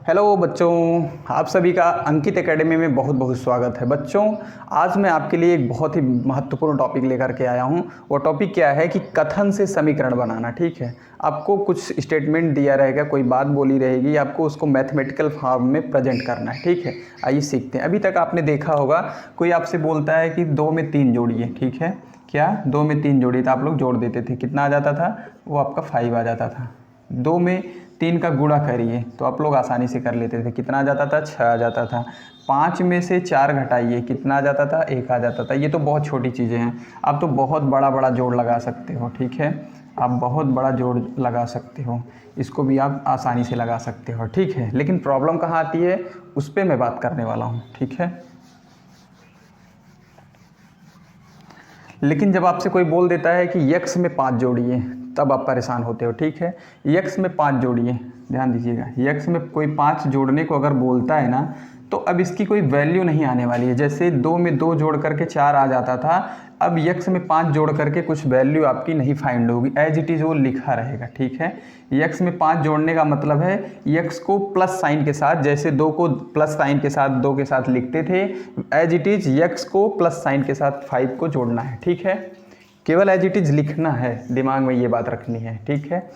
Hello बच्चों, आप सभी का अंकित एकेडमी में बहुत बहुत स्वागत है। बच्चों, आज मैं आपके लिए एक बहुत ही महत्वपूर्ण टॉपिक लेकर के आया हूं। वो टॉपिक क्या है कि कथन से समीकरण बनाना। ठीक है, आपको कुछ स्टेटमेंट दिया रहेगा, कोई बात बोली रहेगी, आपको उसको मैथमेटिकल फॉर्म में प्रेजेंट करना है। ठीक है, आइए सीखते हैं। अभी तक आपने देखा होगा कोई आपसे बोलता है कि 2 में 3 जोड़िए। ठीक है, क्या 2 में 3 जोड़िए, तो आप लोग जोड़ देते थे। कितना आ जाता था? वो आपका 5 आ जाता था। 2 में 3 का गुणा करिए तो आप लोग आसानी से कर लेते थे। कितना आ जाता था? 6 आ जाता था। 5 में से 4 घटाइए, कितना आ जाता था? 1 आ जाता था। ये तो बहुत छोटी चीज़ें हैं। आप तो बहुत बड़ा बड़ा जोड़ लगा सकते हो। ठीक है, आप बहुत बड़ा जोड़ लगा सकते हो, इसको भी आप आसानी से लगा सकते हो। ठीक है, लेकिन प्रॉब्लम कहाँ आती है, उस पर मैं बात करने वाला हूँ। ठीक है, लेकिन जब आपसे कोई बोल देता है कि यक्स में 5 जोड़िए, तब आप परेशान होते हो। ठीक है, यक्स में 5 जोड़िए, ध्यान दीजिएगा। यक्स में कोई 5 जोड़ने को अगर बोलता है ना, तो अब इसकी कोई वैल्यू नहीं आने वाली है। जैसे 2 में 2 जोड़ करके 4 आ जाता था, अब यक्स में 5 जोड़ करके कुछ वैल्यू आपकी नहीं फाइंड होगी, एज इट इज़ वो लिखा रहेगा। ठीक है, यक्स में 5 जोड़ने का मतलब है यक्स को प्लस साइन के साथ, जैसे 2 को प्लस साइन के साथ 2 के साथ लिखते थे, एज इट इज़ यक्स को प्लस साइन के साथ 5 को जोड़ना है। ठीक है, केवल एज इट इज़ लिखना है, दिमाग में ये बात रखनी है। ठीक है,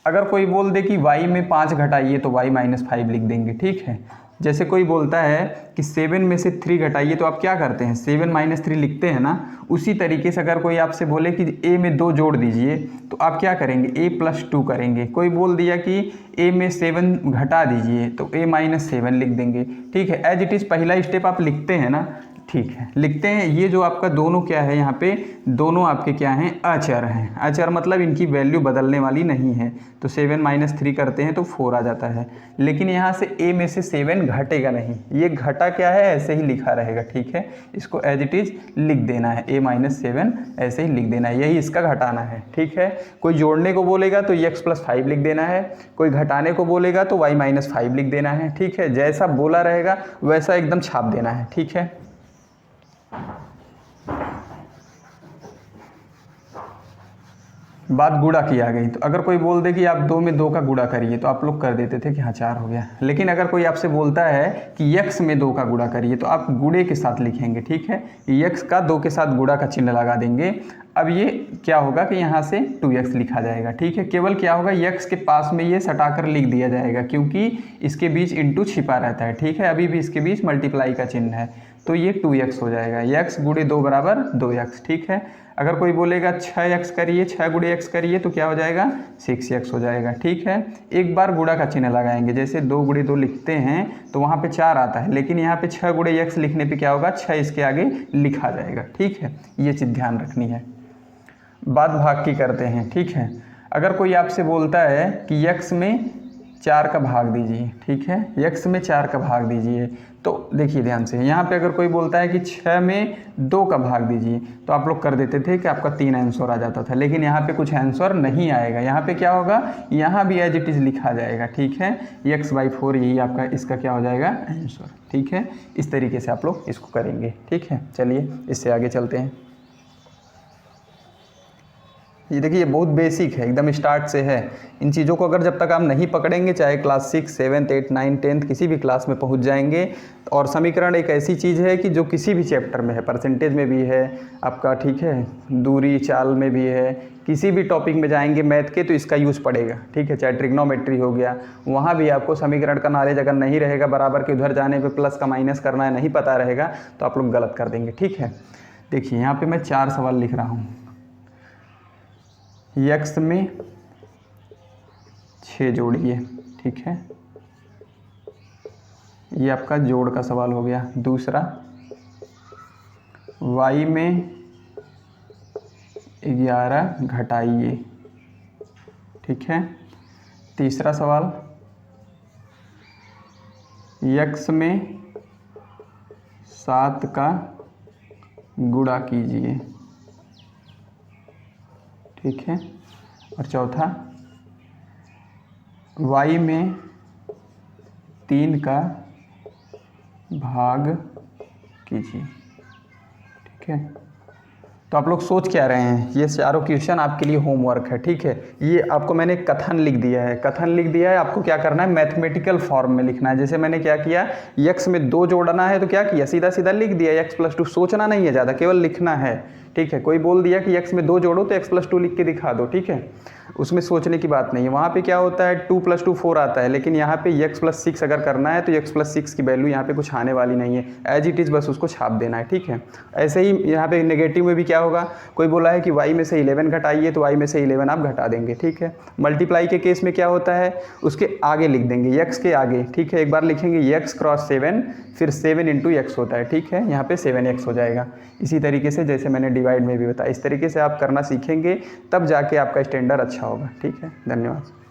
अगर कोई बोल दे कि y में 5 घटाइए तो y माइनस 5 लिख देंगे। ठीक है, जैसे कोई बोलता है कि 7 में से 3 घटाइए, तो आप क्या करते हैं? 7 माइनस 3 लिखते हैं ना। उसी तरीके से अगर कोई आपसे बोले कि a में 2 जोड़ दीजिए, तो आप क्या करेंगे? a प्लस 2 करेंगे। कोई बोल दिया कि a में 7 घटा दीजिए, तो a माइनस 7 लिख देंगे। ठीक है, एज इट इज़ पहला स्टेप आप लिखते हैं ना। ठीक है, लिखते हैं। ये जो आपका दोनों क्या है, यहाँ पे दोनों आपके क्या हैं? अचर हैं। अचर मतलब इनकी वैल्यू बदलने वाली नहीं है। तो 7 माइनस 3 करते हैं तो 4 आ जाता है। लेकिन यहाँ से a में से 7 घटेगा नहीं, ये घटा क्या है, ऐसे ही लिखा रहेगा। ठीक है, इसको एज इट इज़ लिख देना है, a माइनस 7 ऐसे ही लिख देना है, यही इसका घटाना है। ठीक है, कोई जोड़ने को बोलेगा तो x प्लस 5 लिख देना है, कोई घटाने को बोलेगा तो y माइनस 5 लिख देना है। ठीक है, जैसा बोला रहेगा वैसा एकदम छाप देना है। ठीक है, बात गुणा की आ गई। तो अगर कोई बोल दे कि आप 2 में 2 का गुणा करिए, तो आप लोग कर देते थे कि हाँ 4 हो गया। लेकिन अगर कोई आपसे बोलता है कि यक्स में 2 का गुणा करिए, तो आप गुणे के साथ लिखेंगे। ठीक है, यक्स का 2 के साथ गुणा का चिन्ह लगा देंगे। अब ये क्या होगा कि यहाँ से 2x लिखा जाएगा। ठीक है, केवल क्या होगा, यक्स के पास में ये सटाकर लिख दिया जाएगा, क्योंकि इसके बीच इंटू छिपा रहता है। ठीक है, अभी भी इसके बीच मल्टीप्लाई का चिन्ह है, तो ये 2x हो जाएगा। यक्स गुणे 2 बराबर 2x। ठीक है, अगर कोई बोलेगा 6x करिए, 6 गुणे x करिए, तो क्या हो जाएगा? 6x हो जाएगा। ठीक है, एक बार गुणा का चिन्ह लगाएंगे, जैसे 2 गुणे 2 लिखते हैं तो वहाँ पे 4 आता है, लेकिन यहाँ पे 6 गुणे x लिखने पे क्या होगा? 6 इसके आगे लिखा जाएगा। ठीक है, ये चीज़ ध्यान रखनी है। बात भाग की करते हैं। ठीक है, अगर कोई आपसे बोलता है कि x में 4 का भाग दीजिए। ठीक है, x में 4 का भाग दीजिए, तो देखिए ध्यान से, यहाँ पे अगर कोई बोलता है कि 6 में 2 का भाग दीजिए, तो आप लोग कर देते थे कि आपका 3 आंसर आ जाता था। लेकिन यहाँ पे कुछ आंसर नहीं आएगा। यहाँ पे क्या होगा, यहाँ भी एज इट इज़ लिखा जाएगा। ठीक है, x/4 यही आपका इसका क्या हो जाएगा? आंसर। ठीक है, इस तरीके से आप लोग इसको करेंगे। ठीक है, चलिए इससे आगे चलते हैं। ये देखिए, ये बहुत बेसिक है, एकदम स्टार्ट से है। इन चीज़ों को अगर जब तक आप नहीं पकड़ेंगे, चाहे क्लास 6, 7, 8, 9, 10 किसी भी क्लास में पहुंच जाएंगे। और समीकरण एक ऐसी चीज़ है कि जो किसी भी चैप्टर में है, परसेंटेज में भी है आपका। ठीक है, दूरी चाल में भी है, किसी भी टॉपिक में जाएंगे मैथ के तो इसका यूज़ पड़ेगा। ठीक है, चाहे ट्रिग्नोमेट्री हो गया, वहाँ भी आपको समीकरण का नॉलेज अगर नहीं रहेगा, बराबर के उधर जाने पर प्लस का माइनस करना है नहीं पता रहेगा, तो आप लोग गलत कर देंगे। ठीक है, देखिए यहाँ पर मैं 4 सवाल लिख रहा हूँ। यक्स में 6 जोड़िए। ठीक है, ये आपका जोड़ का सवाल हो गया। दूसरा, y में 11 घटाइए। ठीक है, तीसरा सवाल, यक्स में 7 का गुणा कीजिए। ठीक है, और चौथा, y में 3 का भाग कीजिए। ठीक है, तो आप लोग सोच क्या रहे हैं, ये चारों क्वेश्चन आपके लिए होमवर्क है, ठीक है। ये आपको मैंने कथन लिख दिया है, कथन लिख दिया है, आपको क्या करना है, मैथमेटिकल फॉर्म में लिखना है। जैसे मैंने क्या किया, x में 2 जोड़ना है तो क्या किया, सीधा सीधा लिख दिया x+2, सोचना नहीं है ज़्यादा, केवल लिखना है, ठीक है। कोई बोल दिया कि x में 2 जोड़ो तो x+2 लिख के दिखा दो, ठीक है, उसमें सोचने की बात नहीं है। वहाँ पे क्या होता है 2 + 2 4 आता है, लेकिन यहाँ पे x+6 अगर करना है तो x+6 की वैल्यू यहाँ पे कुछ आने वाली नहीं है, एज इट इज़ बस उसको छाप देना है, ठीक है। ऐसे ही यहाँ पे नेगेटिव में भी क्या होगा, कोई बोला है कि y में से 11 घटाइए तो y में से 11 आप घटा देंगे, ठीक है। मल्टीप्लाई के केस में क्या होता है, उसके आगे लिख देंगे, x के आगे, ठीक है। एक बार लिखेंगे x × 7, फिर 7 × x होता है, ठीक है, यहाँ पे 7x हो जाएगा। इसी तरीके से जैसे मैंने डिवाइड में भी बताया, इस तरीके से आप करना सीखेंगे, तब जाके आपका स्टैंडर्ड अच्छा होगा, ठीक है। धन्यवाद।